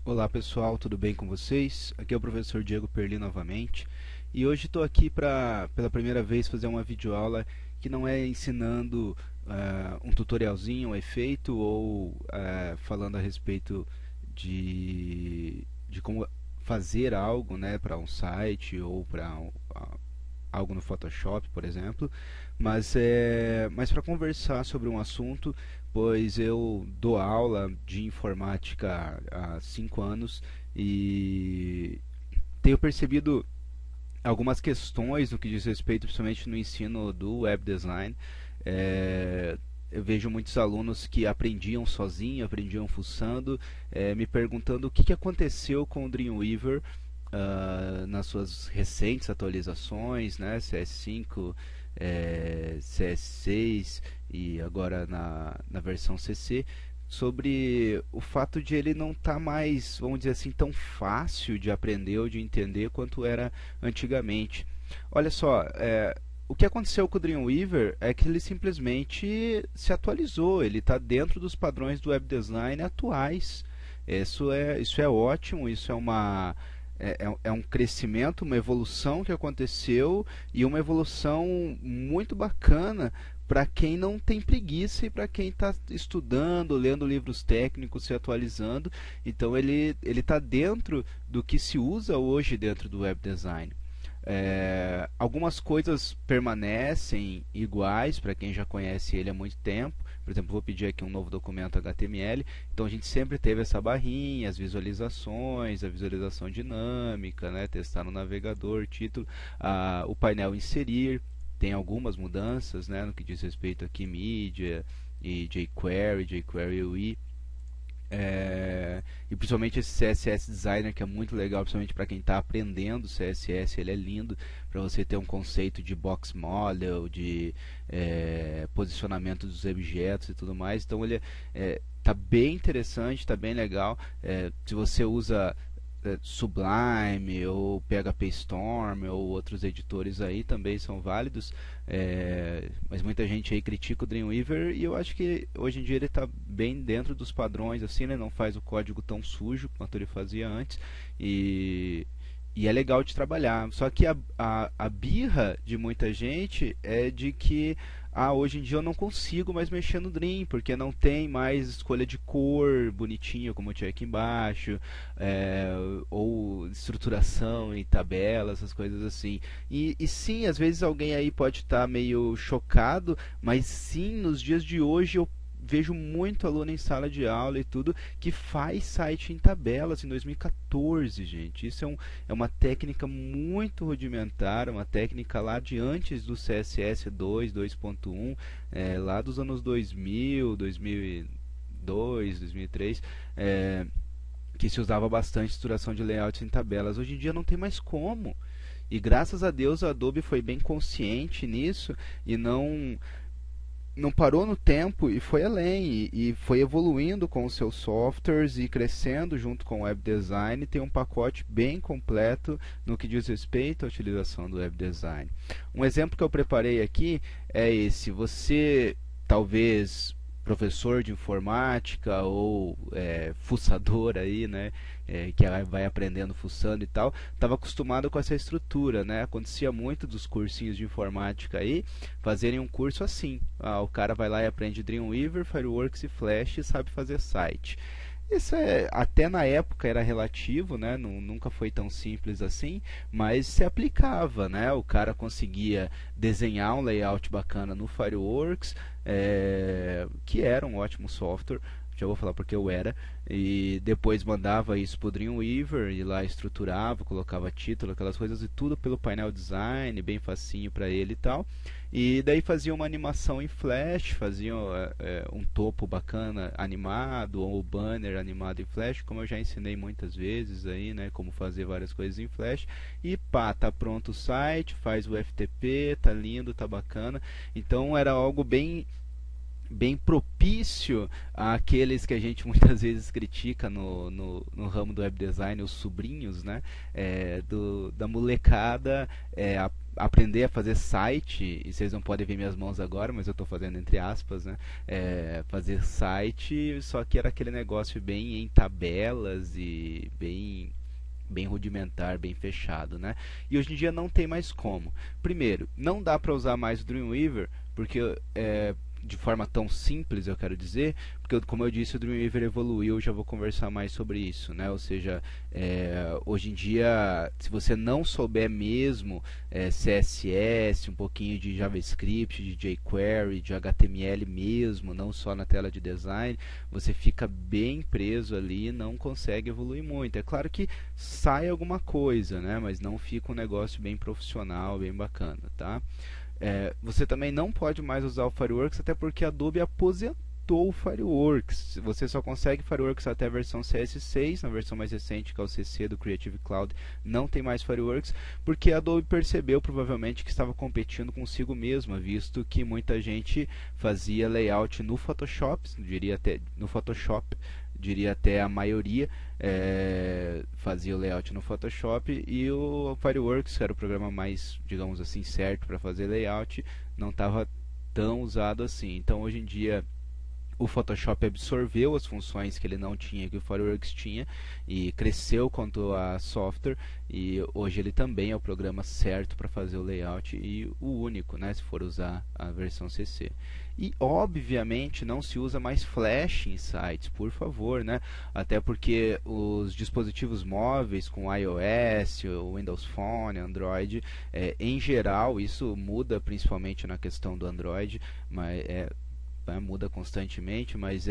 Olá pessoal, tudo bem com vocês? Aqui é o professor Diego Perli novamente e hoje estou aqui para pela primeira vez fazer uma videoaula que não é ensinando um tutorialzinho, um efeito ou falando a respeito de como fazer algo, né, para um site ou para algo no Photoshop, por exemplo, mas para conversar sobre um assunto, pois eu dou aula de informática há 5 anos e tenho percebido algumas questões no que diz respeito, principalmente no ensino do web design. Eu vejo muitos alunos que aprendiam sozinho, aprendiam fuçando, me perguntando o que aconteceu com o Dreamweaver nas suas recentes atualizações, né, CS5, CS6 e agora na versão CC, sobre o fato de ele não estar mais, vamos dizer assim, tão fácil de aprender ou de entender quanto era antigamente. Olha só, o que aconteceu com o Dreamweaver é que ele simplesmente se atualizou, ele está dentro dos padrões do web design atuais. Isso é ótimo, isso é um crescimento, uma evolução que aconteceu e uma evolução muito bacana para quem não tem preguiça e para quem está estudando, lendo livros técnicos, se atualizando. Então ele está dentro do que se usa hoje dentro do web design. Algumas coisas permanecem iguais para quem já conhece ele há muito tempo. Por exemplo, vou pedir aqui um novo documento HTML. Então a gente sempre teve essa barrinha, as visualizações, a visualização dinâmica, né? Testar no navegador, título, o painel inserir. Tem algumas mudanças, né, no que diz respeito aqui mídia e jQuery UI. E principalmente esse CSS Designer, que é muito legal, principalmente para quem está aprendendo CSS. Ele é lindo para você ter um conceito de box model, de posicionamento dos objetos e tudo mais. Então ele está bem interessante, está bem legal. Se você usa Sublime ou PHP Storm ou outros editores aí também são válidos, mas muita gente aí critica o Dreamweaver e eu acho que hoje em dia ele está bem dentro dos padrões, assim, né? Não faz o código tão sujo quanto ele fazia antes e é legal de trabalhar. Só que a birra de muita gente é de que hoje em dia eu não consigo mais mexer no Dream, porque não tem mais escolha de cor bonitinha, como eu tinha aqui embaixo, ou estruturação em tabela, essas coisas assim. E sim, às vezes alguém aí pode estar meio chocado, mas sim, nos dias de hoje eu vejo muito aluno em sala de aula e tudo que faz site em tabelas em 2014, gente. Isso é uma técnica muito rudimentar, uma técnica lá de antes do CSS 2.1, lá dos anos 2000, 2002, 2003, que se usava bastante estruturação de layouts em tabelas. Hoje em dia não tem mais como. E graças a Deus a Adobe foi bem consciente nisso e não parou no tempo e foi além e foi evoluindo com os seus softwares e crescendo junto com o web design. Tem um pacote bem completo no que diz respeito à utilização do web design. Um exemplo que eu preparei aqui é esse. Você talvez professor de informática ou fuçador aí, né, que vai aprendendo fuçando e tal, estava acostumado com essa estrutura, né? Acontecia muito dos cursinhos de informática aí fazerem um curso assim. O cara vai lá e aprende Dreamweaver, Fireworks e Flash e sabe fazer site. Isso até na época era relativo, né? Nunca foi tão simples assim, mas se aplicava, né? O cara conseguia desenhar um layout bacana no Fireworks, que era um ótimo software. Já vou falar porque eu era, e depois mandava isso para o Dreamweaver e lá estruturava, colocava título, aquelas coisas e tudo pelo painel design, bem facinho para ele e tal. E daí fazia uma animação em Flash, fazia um topo bacana animado ou banner animado em Flash, como eu já ensinei muitas vezes aí, né, como fazer várias coisas em Flash. E pá, tá pronto o site, faz o FTP, tá lindo, tá bacana. Então era algo bem propício àqueles que a gente muitas vezes critica no ramo do web design, os sobrinhos, né, da molecada, aprender a fazer site, e vocês não podem ver minhas mãos agora, mas eu estou fazendo entre aspas, né? Fazer site, só que era aquele negócio bem em tabelas e bem rudimentar, bem fechado, né? E hoje em dia não tem mais como. Primeiro, não dá para usar mais o Dreamweaver, porque de forma tão simples, eu quero dizer, porque como eu disse, o Dreamweaver evoluiu, já vou conversar mais sobre isso, né? Ou seja, hoje em dia, se você não souber mesmo CSS, um pouquinho de JavaScript, de jQuery, de HTML mesmo, não só na tela de design, você fica bem preso ali e não consegue evoluir muito. É claro que sai alguma coisa, né? Mas não fica um negócio bem profissional, bem bacana, tá? Você também não pode mais usar o Fireworks, até porque a Adobe aposentou o Fireworks. Você só consegue Fireworks até a versão CS6, na versão mais recente, que é o CC do Creative Cloud, não tem mais Fireworks, porque a Adobe percebeu provavelmente que estava competindo consigo mesma, visto que muita gente fazia layout no Photoshop, diria até a maioria fazia o layout no Photoshop, e o Fireworks, que era o programa mais, digamos assim, certo para fazer layout, não estava tão usado assim. Então hoje em dia o Photoshop absorveu as funções que ele não tinha, que o Fireworks tinha, e cresceu quanto a software, e hoje ele também é o programa certo para fazer o layout e o único, né, se for usar a versão CC. E obviamente não se usa mais Flash em sites, por favor, né? Até porque os dispositivos móveis com iOS, o Windows Phone, Android, em geral, isso muda principalmente na questão do Android, mas muda constantemente, mas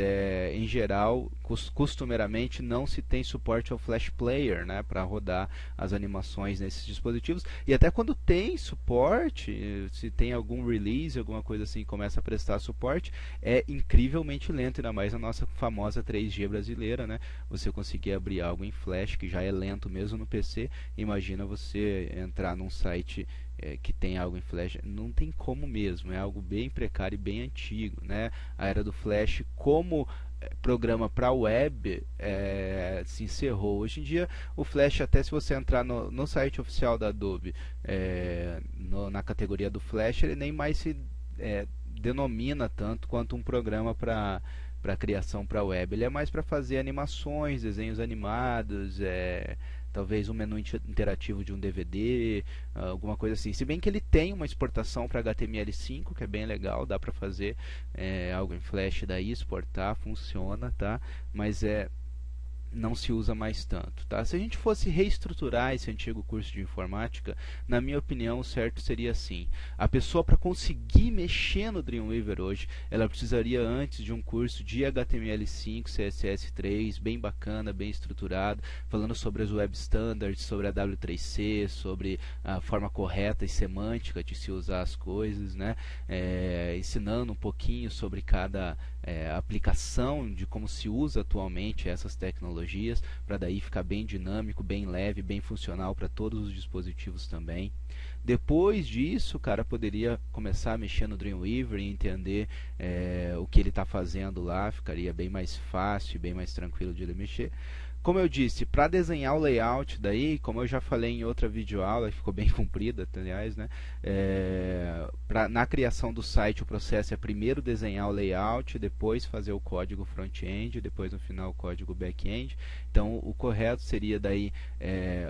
em geral, costumeiramente não se tem suporte ao Flash Player, né, para rodar as animações nesses dispositivos. E até quando tem suporte, se tem algum release, alguma coisa assim, começa a prestar suporte, é incrivelmente lento, ainda mais a nossa famosa 3G brasileira, né? Você conseguir abrir algo em Flash, que já é lento mesmo no PC, imagina você entrar num site que tem algo em Flash, não tem como mesmo, é algo bem precário e bem antigo, né? A era do Flash como programa para web se encerrou. Hoje em dia o Flash, até se você entrar no site oficial da Adobe, na categoria do Flash, ele nem mais se denomina tanto quanto um programa para criação para web. Ele é mais para fazer animações, desenhos animados, talvez um menu interativo de um DVD, alguma coisa assim. Se bem que ele tem uma exportação para HTML5, que é bem legal, dá para fazer algo em Flash daí, exportar, funciona, tá? Mas não se usa mais tanto, tá? Se a gente fosse reestruturar esse antigo curso de informática, na minha opinião, o certo seria assim: a pessoa, para conseguir mexer no Dreamweaver hoje, ela precisaria antes de um curso de HTML5, CSS3, bem bacana, bem estruturado, falando sobre as web standards, sobre a W3C, sobre a forma correta e semântica de se usar as coisas, né? Ensinando um pouquinho sobre cada aplicação, de como se usa atualmente essas tecnologias, para daí ficar bem dinâmico, bem leve, bem funcional para todos os dispositivos também. Depois disso, o cara poderia começar a mexer no Dreamweaver e entender o que ele está fazendo lá, ficaria bem mais fácil, bem mais tranquilo de ele mexer. Como eu disse, para desenhar o layout daí, como eu já falei em outra videoaula, que ficou bem comprida, aliás, né? Na criação do site, o processo é primeiro desenhar o layout, depois fazer o código front-end, depois no final o código back-end. Então o correto seria daí,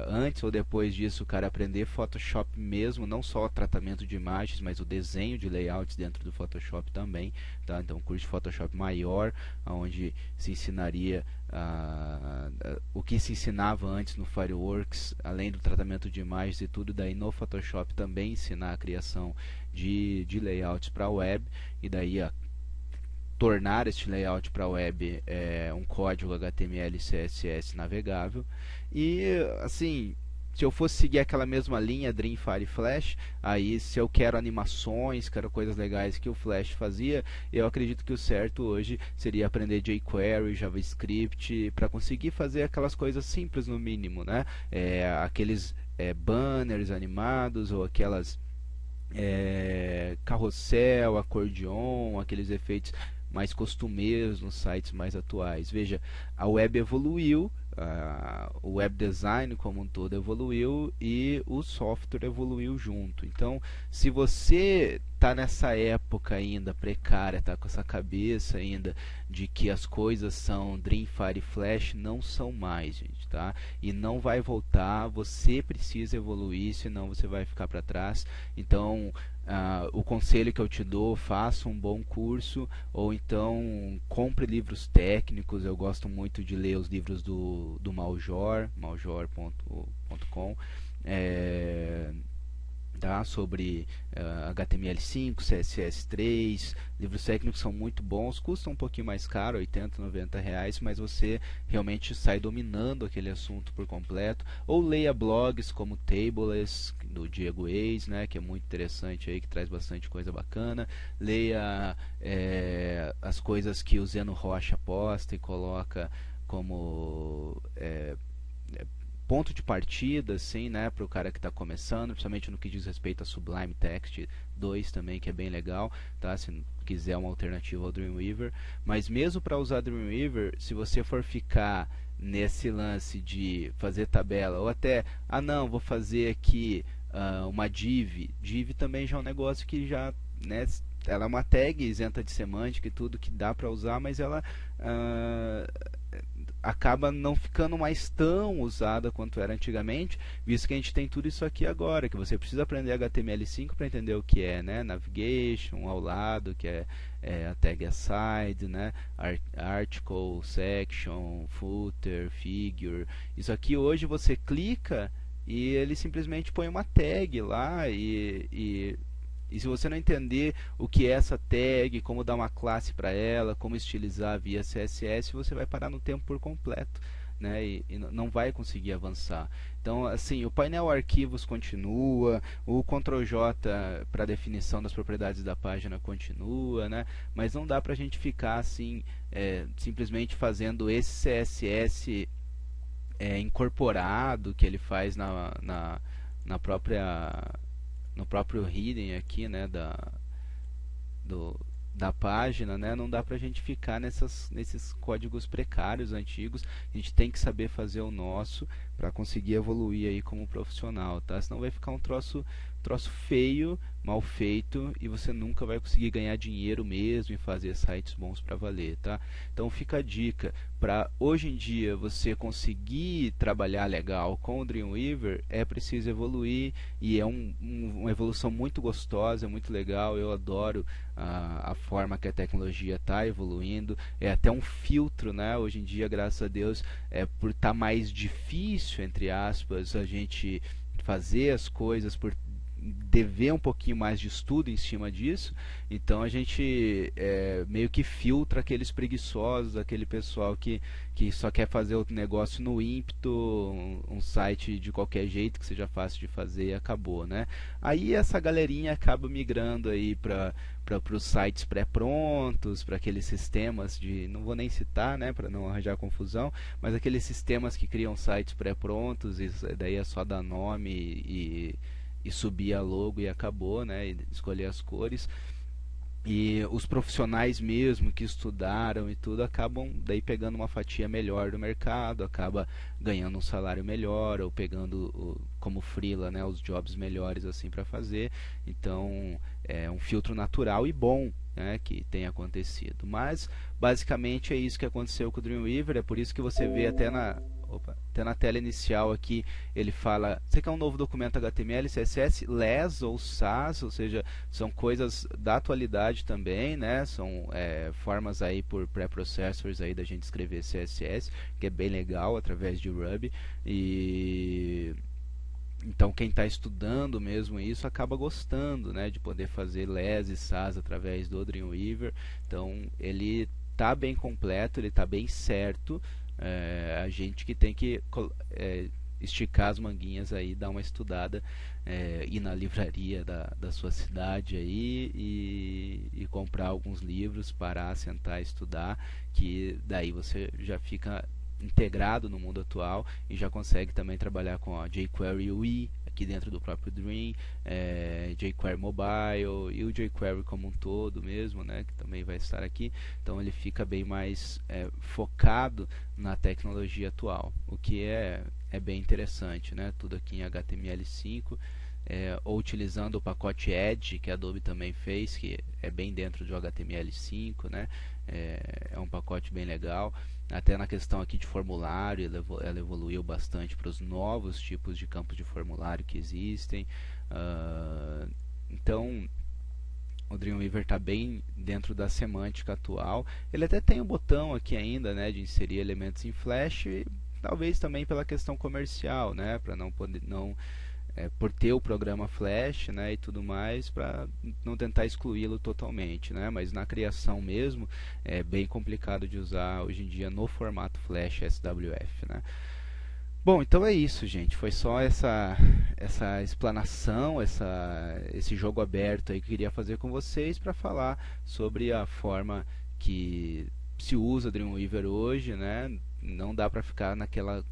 antes ou depois disso, o cara aprender Photoshop mesmo, não só o tratamento de imagens, mas o desenho de layouts dentro do Photoshop também, tá? Então um curso de Photoshop maior, onde se ensinaria o que se ensinava antes no Fireworks, além do tratamento de imagens e tudo, daí no Photoshop também ensinar a criação de layouts para web, e daí tornar este layout para web um código HTML e CSS navegável. E assim, se eu fosse seguir aquela mesma linha Dreamfire e Flash, aí se eu quero animações, quero coisas legais que o Flash fazia, eu acredito que o certo hoje seria aprender jQuery, JavaScript, para conseguir fazer aquelas coisas simples no mínimo, né? Aqueles banners animados, ou aquelas carrossel, acordeon, aqueles efeitos mais costumeiros nos sites mais atuais. Veja, a web evoluiu, o web design como um todo evoluiu e o software evoluiu junto. Então, se você está nessa época ainda precária, está com essa cabeça ainda de que as coisas são Dreamfire e Flash, não são mais, gente, tá? E não vai voltar, você precisa evoluir, senão você vai ficar para trás. Então, o conselho que eu te dou, faça um bom curso, ou então compre livros técnicos. Eu gosto muito de ler os livros do Maljor, maljor.com, tá? Sobre HTML5, CSS3. Livros técnicos são muito bons, custam um pouquinho mais caro, 80, 90 reais, mas você realmente sai dominando aquele assunto por completo. Ou leia blogs como Tableless, do Diego Eis, né, que é muito interessante aí, que traz bastante coisa bacana. Leia as coisas que o Zeno Rocha posta e coloca como ponto de partida, assim, né, para o cara que está começando, principalmente no que diz respeito a Sublime Text 2 também, que é bem legal, tá? Se quiser uma alternativa ao Dreamweaver. Mas mesmo para usar Dreamweaver, se você for ficar nesse lance de fazer tabela, ou até, não, vou fazer aqui uma div também já é um negócio que já, né, ela é uma tag isenta de semântica e tudo que dá para usar, mas ela acaba não ficando mais tão usada quanto era antigamente, visto que a gente tem tudo isso aqui agora, que você precisa aprender HTML5 para entender o que é, né? Navigation ao lado, que é a tag aside, né? Article, section, footer, figure. Isso aqui hoje você clica e ele simplesmente põe uma tag lá e se você não entender o que é essa tag, como dar uma classe para ela, como estilizar via CSS, você vai parar no tempo por completo, né? E não vai conseguir avançar. Então, assim, o painel arquivos continua, o Ctrl+J para definição das propriedades da página continua, né? Mas não dá para a gente ficar assim, simplesmente fazendo esse CSS incorporado que ele faz na própria no próprio hidden aqui, né, da página, né, não dá pra gente ficar nesses códigos precários antigos. A gente tem que saber fazer o nosso para conseguir evoluir aí como profissional, tá? Senão vai ficar um troço feio, mal feito, e você nunca vai conseguir ganhar dinheiro mesmo e fazer sites bons para valer, tá? Então fica a dica, para hoje em dia você conseguir trabalhar legal com o Dreamweaver, é preciso evoluir, e é uma evolução muito gostosa, muito legal. Eu adoro a forma que a tecnologia está evoluindo. É até um filtro, né? Hoje em dia, graças a Deus, por estar mais difícil, entre aspas, a gente fazer as coisas, por dever um pouquinho mais de estudo em cima disso, então a gente meio que filtra aqueles preguiçosos, aquele pessoal que só quer fazer o negócio no ímpeto, um site de qualquer jeito que seja fácil de fazer e acabou, né? Aí essa galerinha acaba migrando aí para os sites pré-prontos, para aqueles sistemas de, não vou nem citar, né, para não arranjar confusão, mas aqueles sistemas que criam sites pré-prontos, e daí é só dar nome e subir a logo e acabou, né? E escolher as cores. E os profissionais mesmo que estudaram e tudo acabam daí pegando uma fatia melhor do mercado, acaba ganhando um salário melhor, ou pegando como freela, né, os jobs melhores assim para fazer. Então é um filtro natural e bom, né, que tem acontecido. Mas basicamente é isso que aconteceu com o Dreamweaver. É por isso que você vê até na tela inicial aqui, ele fala: você quer um novo documento HTML, CSS, LESS ou SAS, ou seja, são coisas da atualidade também, né? São formas aí por preprocessors aí da gente escrever CSS, que é bem legal, através de Ruby. E então quem está estudando mesmo isso acaba gostando, né, de poder fazer LESS e SAS através do Dreamweaver. Então ele está bem completo, ele está bem certo. A gente que tem que esticar as manguinhas aí, dar uma estudada, ir na livraria da sua cidade aí e comprar alguns livros, parar, sentar, estudar, que daí você já fica integrado no mundo atual e já consegue também trabalhar com a jQuery UI, aqui dentro do próprio Dream, jQuery Mobile e o jQuery como um todo mesmo, né, que também vai estar aqui. Então ele fica bem mais focado na tecnologia atual, o que é bem interessante, né, tudo aqui em HTML5. Ou utilizando o pacote Edge, que a Adobe também fez, que é bem dentro do HTML5, né? É um pacote bem legal. Até na questão aqui de formulário, ela evoluiu bastante para os novos tipos de campos de formulário que existem. Então, o Dreamweaver está bem dentro da semântica atual. Ele até tem um botão aqui ainda, né, de inserir elementos em Flash, talvez também pela questão comercial, né, para não poder por ter o programa Flash, né, e tudo mais, para não tentar excluí-lo totalmente, né, mas na criação mesmo é bem complicado de usar hoje em dia no formato Flash SWF, né. Bom, então é isso, gente. Foi só essa explanação, esse jogo aberto aí que eu queria fazer com vocês para falar sobre a forma que se usa Dreamweaver hoje, né. Não dá para ficar naquela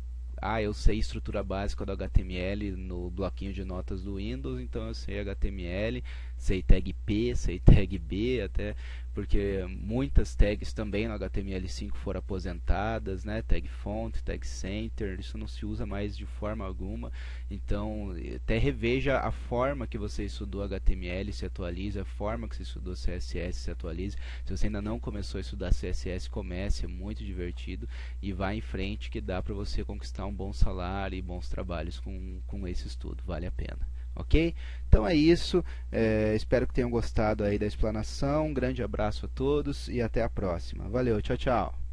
eu sei estrutura básica do HTML no bloquinho de notas do Windows, então eu sei HTML, sei tag P, sei tag B, até porque muitas tags também no HTML5 foram aposentadas, né? Tag font, tag center, isso não se usa mais de forma alguma. Então, até reveja a forma que você estudou HTML, se atualize, a forma que você estudou CSS, se atualize. Se você ainda não começou a estudar CSS, comece, é muito divertido e vá em frente que dá para você conquistar um bom salário e bons trabalhos com esse estudo, vale a pena. Ok? Então é isso, espero que tenham gostado aí da explanação, um grande abraço a todos e até a próxima. Valeu, tchau, tchau!